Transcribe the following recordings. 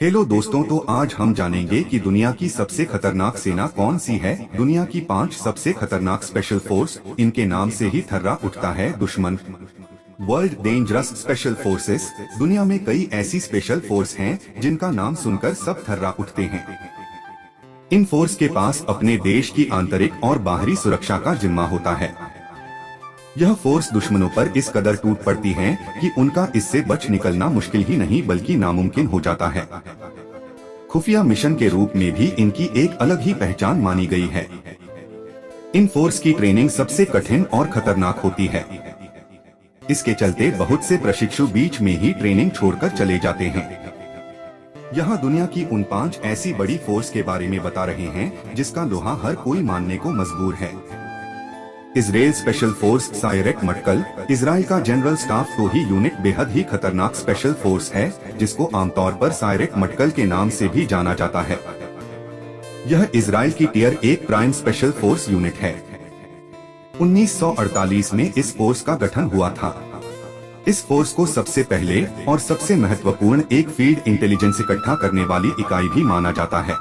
Hello दोस्तों, तो आज हम जानेंगे कि दुनिया की सबसे खतरनाक सेना कौन सी है। दुनिया की 5 सबसे खतरनाक स्पेशल फोर्स, इनके नाम से ही थर्रा उठता है दुश्मन। World dangerous special forces. दुनिया में कई ऐसी स्पेशल फोर्स हैं जिनका नाम सुनकर सब थर्रा उठते हैं। इन फोर्स के पास अपने देश की आंतरिक और बाहरी सुरक्षा का जिम्मा होता है। यह फोर्स दुश्मनों पर इस कदर टूट पड़ती है कि उनका इससे बच निकलना मुश्किल ही नहीं बल्कि नामुमकिन हो जाता है। खुफिया मिशन के रूप में भी इनकी एक अलग ही पहचान मानी गई है। इन फोर्स की ट्रेनिंग सबसे कठिन और खतरनाक होती है। इसके चलते बहुत से प्रशिक्षु बीच में ही ट्रेनिंग छोड़कर चले जाते हैं। यहाँ दुनिया की उन 5 ऐसी बड़ी फोर्स के बारे में बता रहे हैं जिसका लोहा हर कोई मानने को मजबूर है। Israel special force Sayeret Matkal. Israel का जनरल स्टाफ तो ही यूनिट बेहद ही खतरनाक स्पेशल फोर्स है जिसको आमतौर पर सायरेट मटकल के नाम से भी जाना जाता है। यह इजराइल की tier 1 prime special force unit है। 1948 में इस फोर्स का गठन हुआ था। इस फोर्स को सबसे पहले और सबसे महत्वपूर्ण एक फील्ड इंटेलिजेंस इकट्ठा करने वाली इकाई भी माना जाता है।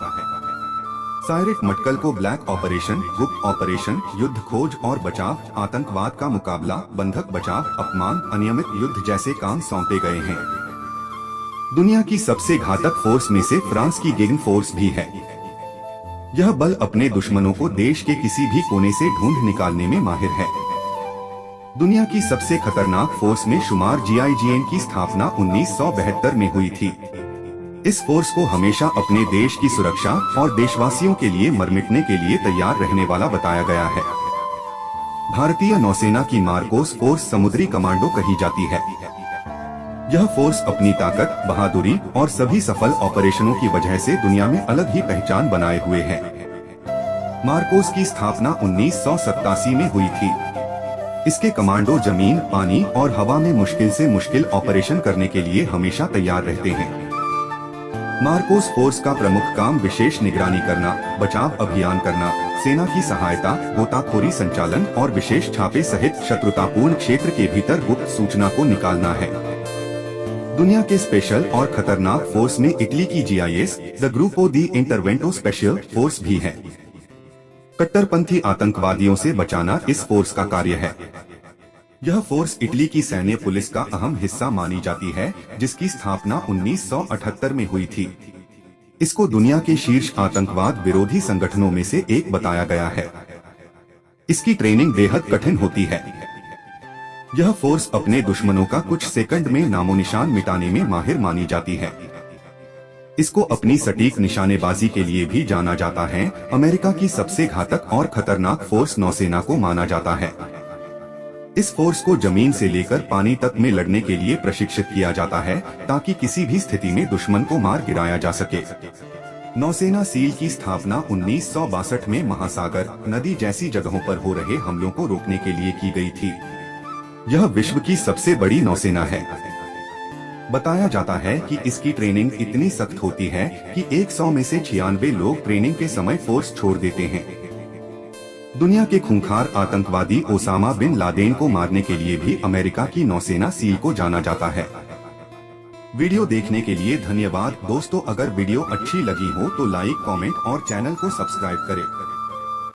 सायरेट मटकल को ब्लैक ऑपरेशन, गुप्त ऑपरेशन, युद्ध खोज और बचाव, आतंकवाद का मुकाबला, बंधक बचाव, अपमान, अनियमित युद्ध जैसे काम सौंपे गए हैं। दुनिया की सबसे घातक फोर्स में से फ्रांस की गेगन फोर्स भी है। यह बल अपने दुश्मनों को देश के किसी भी कोने से ढूंढ निकालने में माहिर है। दुनिया की सबसे खतरनाक फोर्स में शुमार GIGN की स्थापना 1972 में हुई थी। इस फोर्स को हमेशा अपने देश की सुरक्षा और देशवासियों के लिए मर मिटने के लिए तैयार रहने वाला बताया गया है। भारतीय नौसेना की मार्कोस फोर्स समुद्री कमांडो कही जाती है। यह फोर्स अपनी ताकत, बहादुरी और सभी सफल ऑपरेशनों की वजह से दुनिया में अलग ही पहचान बनाए हुए है। मार्कोस की स्थापना 1987 में हुई थी। इसके कमांडो जमीन, पानी और हवा में मुश्किल से मुश्किल ऑपरेशन करने के लिए हमेशा तैयार रहते हैं। मार्कोस फोर्स का प्रमुख काम विशेष निगरानी करना, बचाव अभियान करना, सेना की सहायता, गोताखोरी संचालन और विशेष छापे सहित शत्रुतापूर्ण क्षेत्र के भीतर गुप्त सूचना को निकालना है। दुनिया के स्पेशल और खतरनाक फोर्स में इटली की GIS, the Gruppo di Intervento special force भी है। कट्टरपंथी आतंकवादियों से बचाना इस फोर्स का कार्य है। यह फोर्स इटली की सैन्य पुलिस का अहम हिस्सा मानी जाती है, जिसकी स्थापना 1978 में हुई थी। इसको दुनिया के शीर्ष आतंकवाद विरोधी संगठनों में से एक बताया गया है। इसकी ट्रेनिंग बेहद कठिन होती है। यह फोर्स अपने दुश्मनों का कुछ सेकंड में नामोनिशान मिटाने में माहिर मानी जाती है। इसको अपनी सटीक निशानेबाजी के लिए भी जाना जाता है। अमेरिका की सबसे घातक और खतरनाक फोर्स नौसेना को माना जाता है। इस फोर्स को जमीन से लेकर पानी तक में लड़ने के लिए प्रशिक्षित किया जाता है ताकि किसी भी स्थिति में दुश्मन को मार गिराया जा सके। नौसेना सील की स्थापना 1962 में महासागर, नदी जैसी जगहों पर हो रहे हमलों को रोकने के लिए की गई थी। यह विश्व की सबसे बड़ी नौसेना है। बताया जाता है कि इसकी ट्रेनिंग इतनी सख्त होती है कि 100 में से 96 लोग ट्रेनिंग के समय फोर्स छोड़ देते हैं। दुनिया के खूंखार आतंकवादी ओसामा बिन लादेन को मारने के लिए भी अमेरिका की नौसेना सील को जाना जाता है। वीडियो देखने के लिए धन्यवाद दोस्तों। अगर वीडियो अच्छी लगी हो तो लाइक, कमेंट और चैनल को सब्सक्राइब करें।